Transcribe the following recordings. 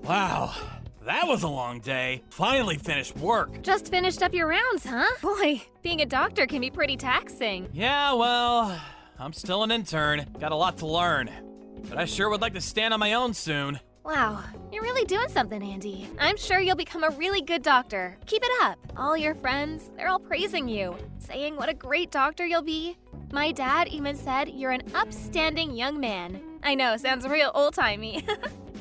Wow, that was a long day. Finally finished work. Just finished up your rounds, huh? Boy, being a doctor can be pretty taxing. Yeah, well, I'm still an intern. Got a lot to learn. But I sure would like to stand on my own soon. Wow, you're really doing something, Andy. I'm sure you'll become a really good doctor. Keep it up. All your friends, they're all praising you, saying what a great doctor you'll be. My dad even said you're an upstanding young man. I know, sounds real old-timey.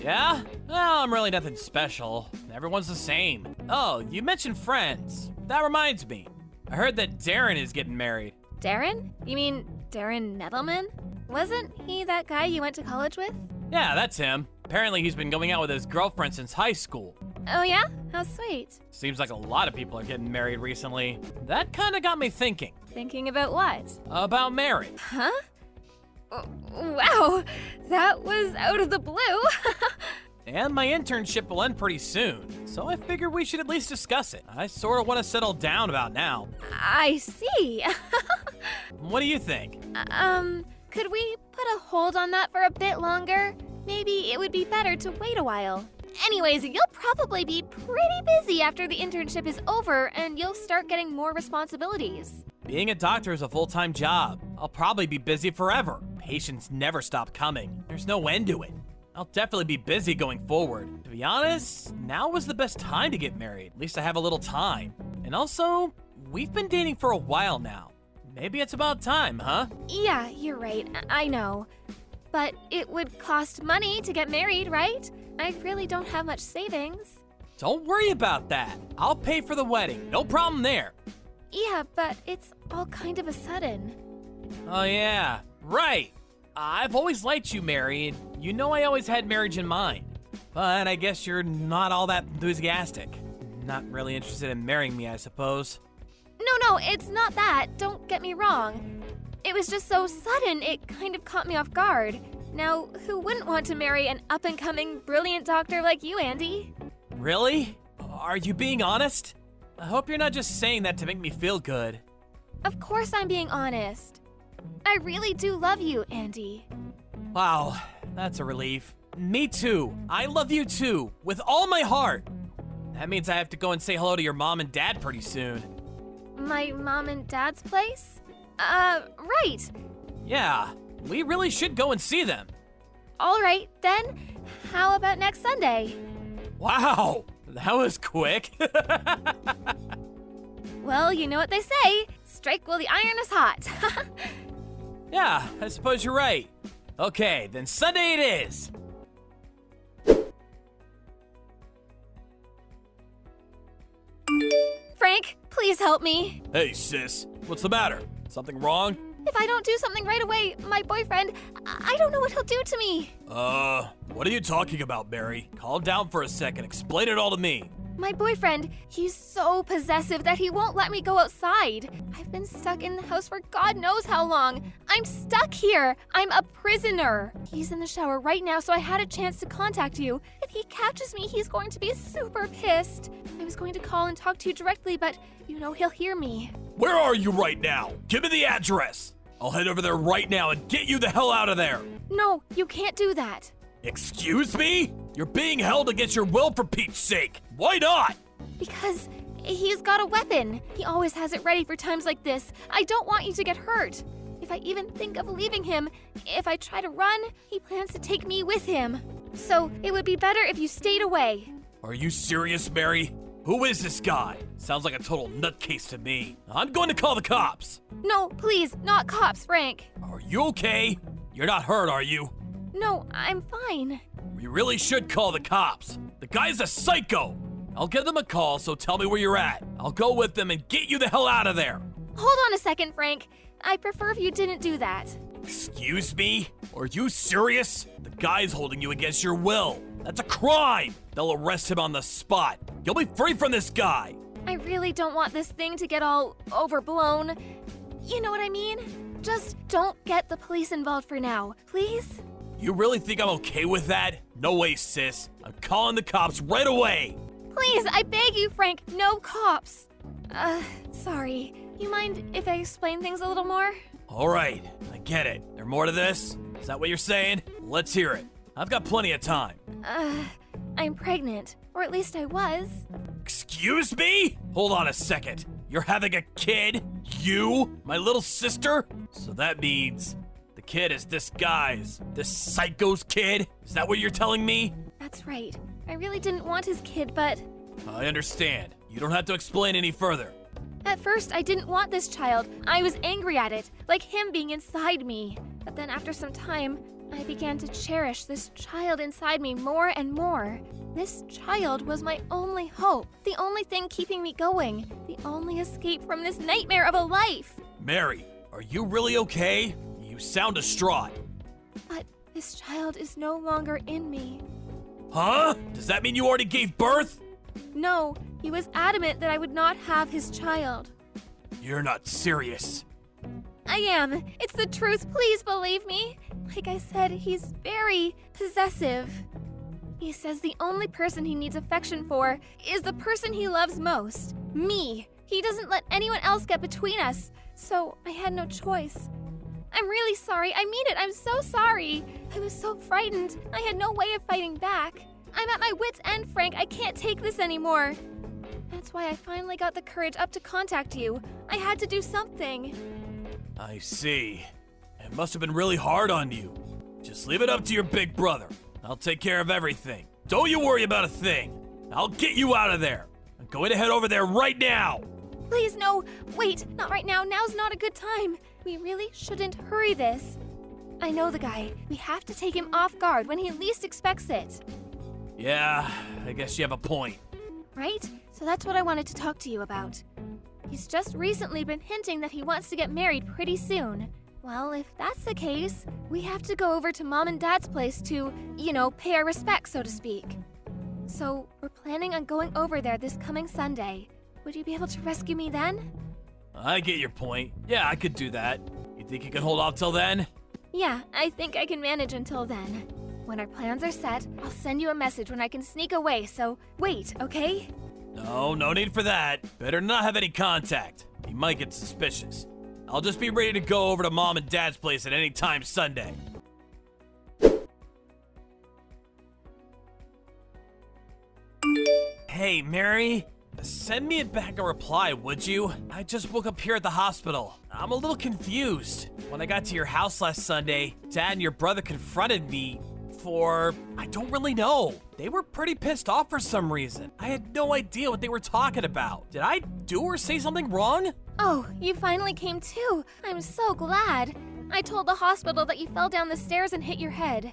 Yeah? Well, I'm really nothing special. Everyone's the same. Oh, you mentioned friends. That reminds me. I heard that Darren is getting married. Darren? You mean Darren Nettleman? Wasn't he that guy you went to college with? Yeah, that's him. Apparently he's been going out with his girlfriend since high school. Oh yeah? How sweet. Seems like a lot of people are getting married recently. That kinda got me thinking. Thinking about what? About marriage. Huh? Wow, that was out of the blue. And my internship will end pretty soon, so I figured we should at least discuss it. I sort of want to settle down about now. I see. What do you think? Could we put a hold on that for a bit longer? Maybe it would be better to wait a while. Anyways, you'll probably be pretty busy after the internship is over and you'll start getting more responsibilities. Being a doctor is a full-time job. I'll probably be busy forever. Patients never stop coming. There's no end to it. I'll definitely be busy going forward. To be honest, now was the best time to get married. At least I have a little time. And also, we've been dating for a while now. Maybe it's about time, huh? Yeah, you're right. I know. But it would cost money to get married, right? I really don't have much savings. Don't worry about that. I'll pay for the wedding. No problem there. Yeah, but it's all kind of a sudden. Oh yeah, right. I've always liked you, Mary, and you know I always had marriage in mind. But I guess you're not all that enthusiastic. Not really interested in marrying me, I suppose. No, it's not that. Don't get me wrong. It was just so sudden, it kind of caught me off guard. Now, who wouldn't want to marry an up-and-coming, brilliant doctor like you, Andy? Really? Are you being honest? I hope you're not just saying that to make me feel good. Of course I'm being honest. I really do love you, Andy. Wow, that's a relief. Me too. I love you too, with all my heart. That means I have to go and say hello to your mom and dad pretty soon. My mom and dad's place? Right. Yeah, we really should go and see them. All right, then. How about next Sunday? Wow, that was quick. Well, you know what they say. Strike while the iron is hot. Yeah, I suppose you're right. Okay, then Sunday it is. Frank, please help me. Hey, sis. What's the matter? Something wrong? If I don't do something right away, my boyfriend, I don't know what he'll do to me. What are you talking about, Mary? Calm down for a second. Explain it all to me. My boyfriend, he's so possessive that he won't let me go outside. I've been stuck in the house for God knows how long. I'm stuck here. I'm a prisoner. He's in the shower right now, so I had a chance to contact you. If he catches me, he's going to be super pissed. I was going to call and talk to you directly, but you know he'll hear me. Where are you right now? Give me the address. I'll head over there right now and get you the hell out of there. No, you can't do that. Excuse me? You're being held against your will for Pete's sake. Why not? Because he's got a weapon. He always has it ready for times like this. I don't want you to get hurt. If I even think of leaving him, if I try to run, he plans to take me with him. So it would be better if you stayed away. Are you serious, Mary? Who is this guy? Sounds like a total nutcase to me. I'm going to call the cops. No, please, not cops, Frank. Are you okay? You're not hurt, are you? No, I'm fine. We really should call the cops. The guy's a psycho. I'll give them a call, so tell me where you're at. I'll go with them and get you the hell out of there. Hold on a second, Frank. I'd prefer if you didn't do that. Excuse me? Are you serious? The guy's holding you against your will. That's a crime. They'll arrest him on the spot. You'll be free from this guy. I really don't want this thing to get all overblown. You know what I mean? Just don't get the police involved for now, please? You really think I'm okay with that? No way, sis. I'm calling the cops right away. Please, I beg you, Frank, no cops. Sorry. You mind if I explain things a little more? All right, I get it. There more to this? Is that what you're saying? Let's hear it. I've got plenty of time. I'm pregnant. Or at least I was. Excuse me? Hold on a second. You're having a kid? You? My little sister? So that means the kid is this guy's, this psycho's kid? Is that what you're telling me? That's right. I really didn't want his kid, but I understand. You don't have to explain any further. at first I didn't want this child. I was angry at it, like him being inside me. But then after some time, I began to cherish this child inside me more and more. This child was my only hope, the only thing keeping me going, the only escape from this nightmare of a life. Mary, are you really okay? You sound distraught. But this child is no longer in me. Huh? Does that mean you already gave birth? No, he was adamant that I would not have his child. You're not serious. I am. It's the truth. Please believe me. Like I said, he's very possessive. He says the only person he needs affection for is the person he loves most, me. He doesn't let anyone else get between us, so I had no choice. I'm really sorry. I mean it. I'm so sorry. I was so frightened. I had no way of fighting back. I'm at my wit's end, Frank. I can't take this anymore. That's why I finally got the courage up to contact you. I had to do something. I see. It must have been really hard on you. Just leave it up to your big brother. I'll take care of everything. Don't you worry about a thing. I'll get you out of there. I'm going to head over there right now. Please, no. Wait, not right now. Now's not a good time. We really shouldn't hurry this. I know the guy. We have to take him off guard when he least expects it. Yeah, I guess you have a point. Right? So that's what I wanted to talk to you about. He's just recently been hinting that he wants to get married pretty soon. Well, if that's the case, we have to go over to Mom and Dad's place to, pay our respects, so to speak. So, we're planning on going over there this coming Sunday. Would you be able to rescue me then? I get your point. Yeah, I could do that. You think you can hold off till then? Yeah, I think I can manage until then. When our plans are set, I'll send you a message when I can sneak away, so wait, okay? No need for that. Better not have any contact. He might get suspicious. I'll just be ready to go over to Mom and Dad's place at any time Sunday. Hey, Mary. Send me back a reply, would you? I just woke up here at the hospital. I'm a little confused. When I got to your house last Sunday, Dad and your brother confronted me for, I don't really know. They were pretty pissed off for some reason. I had no idea what they were talking about. Did I do or say something wrong? Oh, you finally came to. I'm so glad. I told the hospital that you fell down the stairs and hit your head.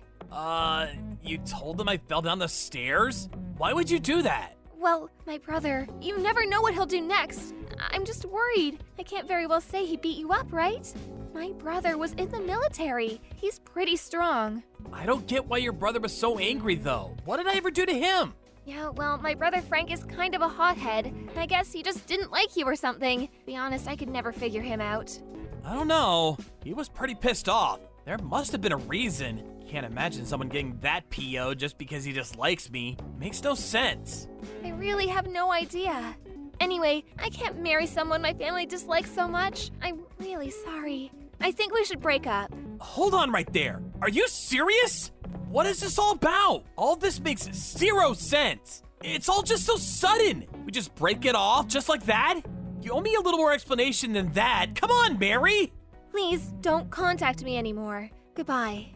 You told them I fell down the stairs? Why would you do that? Well, my brother, you never know what he'll do next. I'm just worried. I can't very well say he beat you up, right? My brother was in the military. He's pretty strong. I don't get why your brother was so angry, though. What did I ever do to him? Yeah, well, my brother Frank is kind of a hothead. I guess he just didn't like you or something. To be honest, I could never figure him out. I don't know. He was pretty pissed off. There must have been a reason. Can't imagine someone getting that PO just because he dislikes me. Makes no sense. I really have no idea. Anyway, I can't marry someone my family dislikes so much. I'm really sorry. I think we should break up. Hold on right there. Are you serious? What is this all about? All this makes zero sense. It's all just so sudden. We just break it off just like that? You owe me a little more explanation than that. Come on, Mary. Please don't contact me anymore. Goodbye.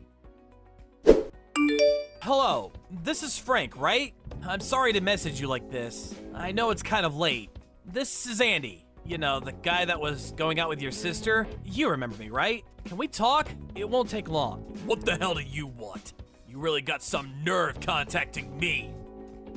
Hello, this is Frank, right? I'm sorry to message you like this. I know it's kind of late. This is Andy. You know, the guy that was going out with your sister. You remember me, right? Can we talk? It won't take long. What the hell do you want? You really got some nerve contacting me.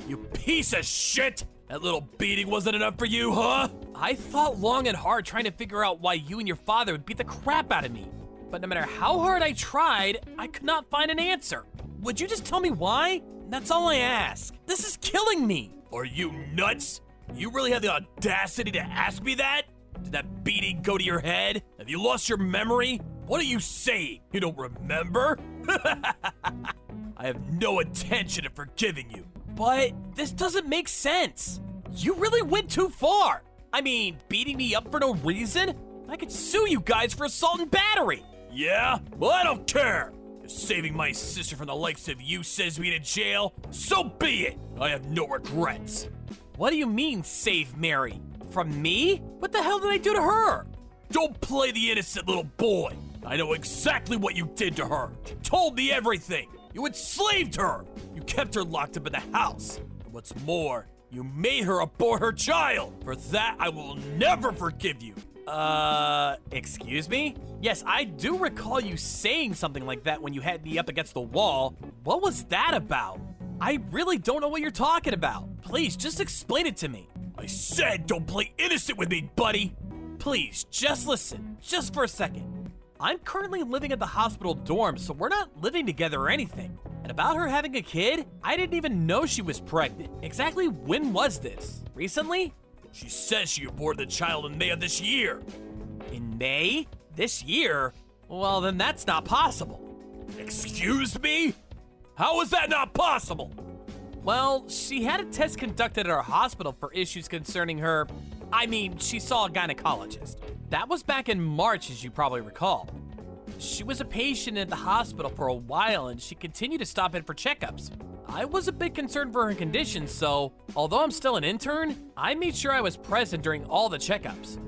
You piece of shit! That little beating wasn't enough for you, huh? I thought long and hard trying to figure out why you and your father would beat the crap out of me. But no matter how hard I tried, I could not find an answer. Would you just tell me why? That's all I ask. This is killing me. Are you nuts? You really have the audacity to ask me that? Did that beating go to your head? Have you lost your memory? What are you saying? You don't remember? I have no intention of forgiving you. But this doesn't make sense. You really went too far. I mean, beating me up for no reason? I could sue you guys for assault and battery. Yeah? Well, I don't care. Saving my sister from the likes of you sends me to jail? So be it! I have no regrets. What do you mean, save Mary? From me? What the hell did I do to her? Don't play the innocent little boy. I know exactly what you did to her. She told me everything. You enslaved her. You kept her locked up in the house. And what's more, you made her abort her child. For that, I will never forgive you. Excuse me? Yes, I do recall you saying something like that when you had me up against the wall. What was that about? I really don't know what you're talking about. Please, just explain it to me. I said don't play innocent with me, buddy. Please, just listen, just for a second. I'm currently living at the hospital dorm, so we're not living together or anything. And about her having a kid, I didn't even know she was pregnant. Exactly when was this? Recently? She says she aborted the child in May of this year. In May? This year? Well, then that's not possible. Excuse me? How is that not possible? Well, she had a test conducted at our hospital for issues concerning her. She saw a gynecologist. That was back in March, as you probably recall. She was a patient at the hospital for a while, and she continued to stop in for checkups. I was a bit concerned for her condition, so although I'm still an intern, I made sure I was present during all the checkups.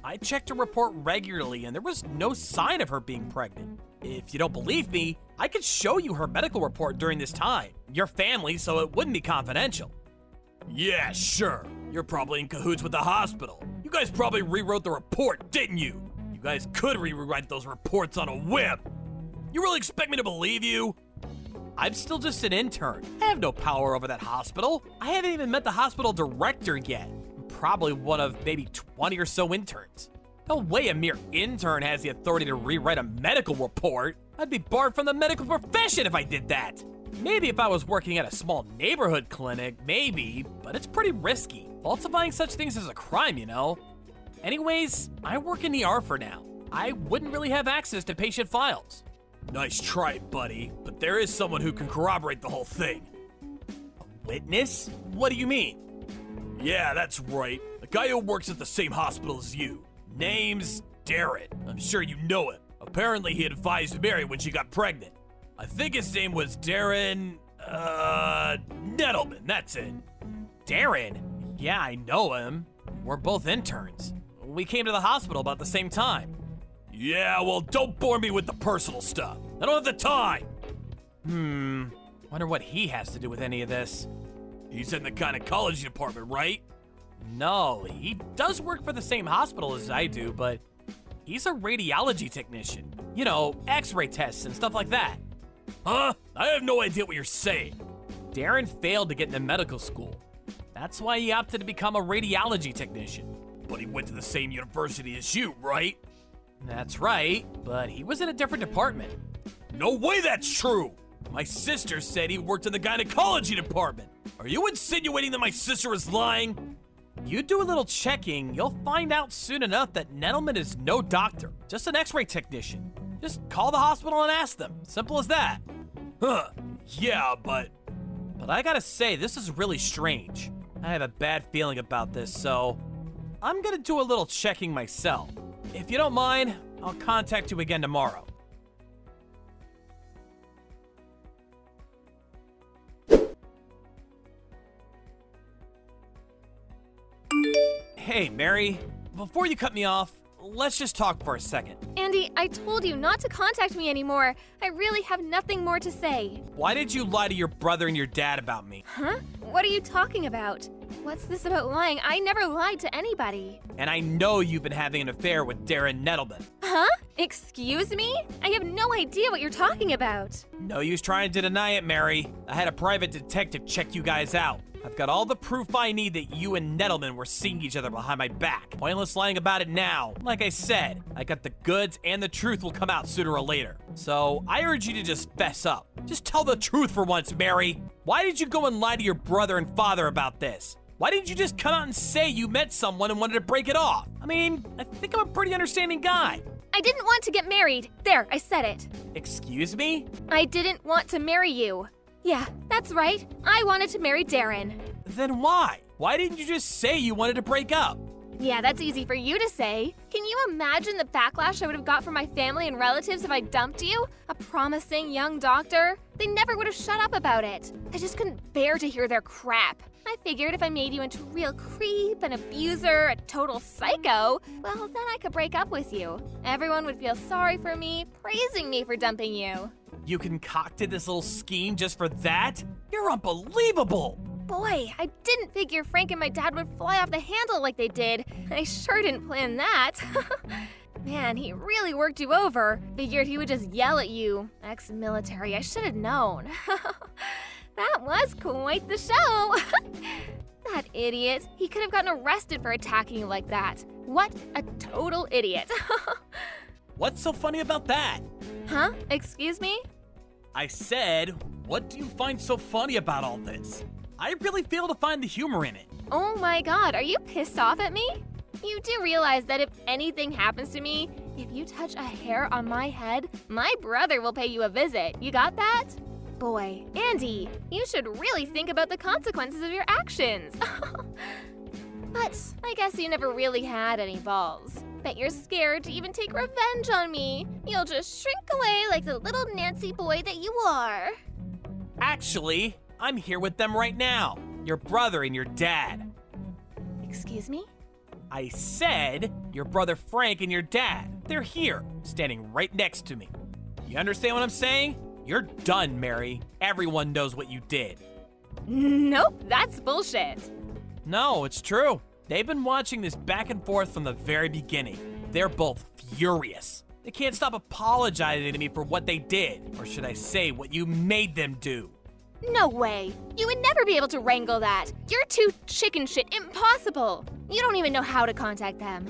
I checked her report regularly, and there was no sign of her being pregnant. If you don't believe me, I could show you her medical report during this time. Your family, so it wouldn't be confidential. Yeah, sure. You're probably in cahoots with the hospital. You guys probably rewrote the report, didn't you? You guys could rewrite those reports on a whim. You really expect me to believe you? I'm still just an intern. I have no power over that hospital. I haven't even met the hospital director yet. I'm probably one of maybe 20 or so interns. No way a mere intern has the authority to rewrite a medical report. I'd be barred from the medical profession if I did that. Maybe if I was working at a small neighborhood clinic, maybe, but it's pretty risky. Falsifying such things is a crime, you know? Anyways, I work in ER for now. I wouldn't really have access to patient files. Nice try, buddy, but there is someone who can corroborate the whole thing. A witness? What do you mean? Yeah, that's right. A guy who works at the same hospital as you. Name's Darren. I'm sure you know him. Apparently he advised Mary when she got pregnant. I think his name was Darren, Nettleman, that's it. Darren? Yeah, I know him. We're both interns. We came to the hospital about the same time. Yeah, well, don't bore me with the personal stuff. I don't have the time. Wonder what he has to do with any of this. He's in the gynecology department, right? No, he does work for the same hospital as I do, but he's a radiology technician. You know, x-ray tests and stuff like that. Huh? I have no idea what you're saying. Darren failed to get into medical school. That's why he opted to become a radiology technician. But he went to the same university as you, right? That's right, but he was in a different department. No way that's true! My sister said he worked in the gynecology department. Are you insinuating that my sister is lying? You do a little checking, you'll find out soon enough that Nettleman is no doctor, just an x-ray technician. Just call the hospital and ask them. Simple as that. Huh, yeah, but I gotta say, this is really strange. I have a bad feeling about this, so I'm gonna do a little checking myself. If you don't mind, I'll contact you again tomorrow. Hey, Mary, before you cut me off, let's just talk for a second. Andy, I told you not to contact me anymore. I really have nothing more to say. Why did you lie to your brother and your dad about me? Huh? What are you talking about? What's this about lying? I never lied to anybody. And I know you've been having an affair with Darren Nettleman. Huh? Excuse me? I have no idea what you're talking about. No use trying to deny it, Mary. I had a private detective check you guys out. I've got all the proof I need that you and Nettleman were seeing each other behind my back. Pointless lying about it now. Like I said, I got the goods and the truth will come out sooner or later. So I urge you to just fess up. Just tell the truth for once, Mary. Why did you go and lie to your brother and father about this? Why didn't you just come out and say you met someone and wanted to break it off? I mean, I think I'm a pretty understanding guy. I didn't want to get married. There, I said it. Excuse me? I didn't want to marry you. Yeah, that's right. I wanted to marry Darren. Then why? Why didn't you just say you wanted to break up? Yeah, that's easy for you to say. Can you imagine the backlash I would have got from my family and relatives if I dumped you? A promising young doctor? They never would have shut up about it. I just couldn't bear to hear their crap. I figured if I made you into a real creep, an abuser, a total psycho, well, then I could break up with you. Everyone would feel sorry for me, praising me for dumping you. You concocted this little scheme just for that? You're unbelievable! Boy, I didn't figure Frank and my dad would fly off the handle like they did. I sure didn't plan that. Man, he really worked you over. Figured he would just yell at you. Ex-military, I should have known. That was quite the show. That idiot. He could have gotten arrested for attacking you like that. What a total idiot. What's so funny about that? Huh? Excuse me? I said, what do you find so funny about all this? I really fail to find the humor in it. Oh my god, are you pissed off at me? You do realize that if anything happens to me, if you touch a hair on my head, my brother will pay you a visit. You got that? Boy, Andy, you should really think about the consequences of your actions. But I guess you never really had any balls. Bet you're scared to even take revenge on me. You'll just shrink away like the little Nancy boy that you are. Actually, I'm here with them right now. Your brother and your dad. Excuse me? I said your brother Frank and your dad. They're here, standing right next to me. You understand what I'm saying? You're done, Mary. Everyone knows what you did. Nope, that's bullshit. No, it's true. They've been watching this back and forth from the very beginning. They're both furious. They can't stop apologizing to me for what they did, or should I say, what you made them do. No way. You would never be able to wrangle that. You're too chicken shit. Impossible. You don't even know how to contact them.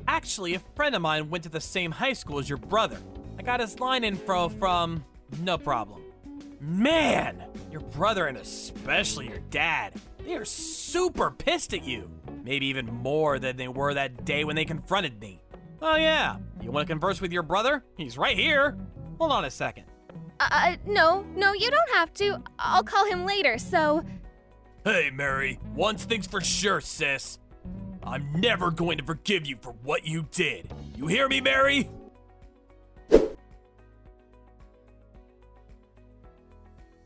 Actually, a friend of mine went to the same high school as your brother. I got his line info from... No problem. Man, your brother and especially your dad, they are super pissed at you. Maybe even more than they were that day when they confronted me. Oh yeah, you want to converse with your brother? He's right here. Hold on a second. No, you don't have to. I'll call him later, so... Hey, Mary, one thing's for sure, sis. I'm never going to forgive you for what you did. You hear me, Mary?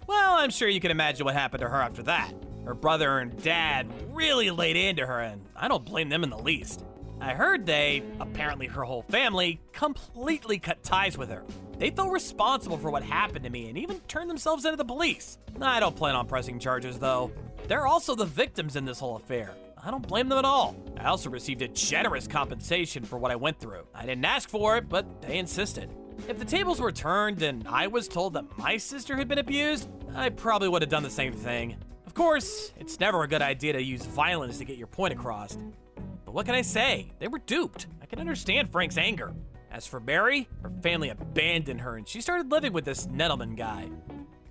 Well, I'm sure you can imagine what happened to her after that. Her brother and dad really laid into her, and I don't blame them in the least. I heard they, apparently her whole family, completely cut ties with her. They felt responsible for what happened to me and even turned themselves into the police. I don't plan on pressing charges, though. They're also the victims in this whole affair. I don't blame them at all. I also received a generous compensation for what I went through. I didn't ask for it, but they insisted. If the tables were turned and I was told that my sister had been abused, I probably would have done the same thing. Of course, it's never a good idea to use violence to get your point across. But what can I say? They were duped. I can understand Frank's anger. As for Mary, her family abandoned her and she started living with this Nettleman guy.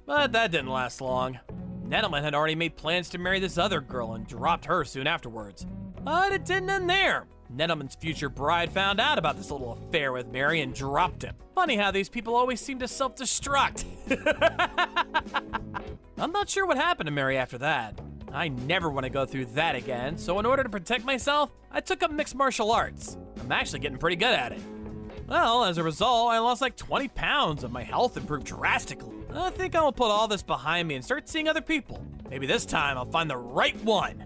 But that didn't last long. Nettleman had already made plans to marry this other girl and dropped her soon afterwards. But it didn't end there. Nettleman's future bride found out about this little affair with Mary and dropped him. Funny how these people always seem to self-destruct. I'm not sure what happened to Mary after that. I never want to go through that again, so in order to protect myself, I took up mixed martial arts. I'm actually getting pretty good at it. Well, as a result, I lost like 20 pounds and my health improved drastically. I think I'll put all this behind me and start seeing other people. Maybe this time I'll find the right one.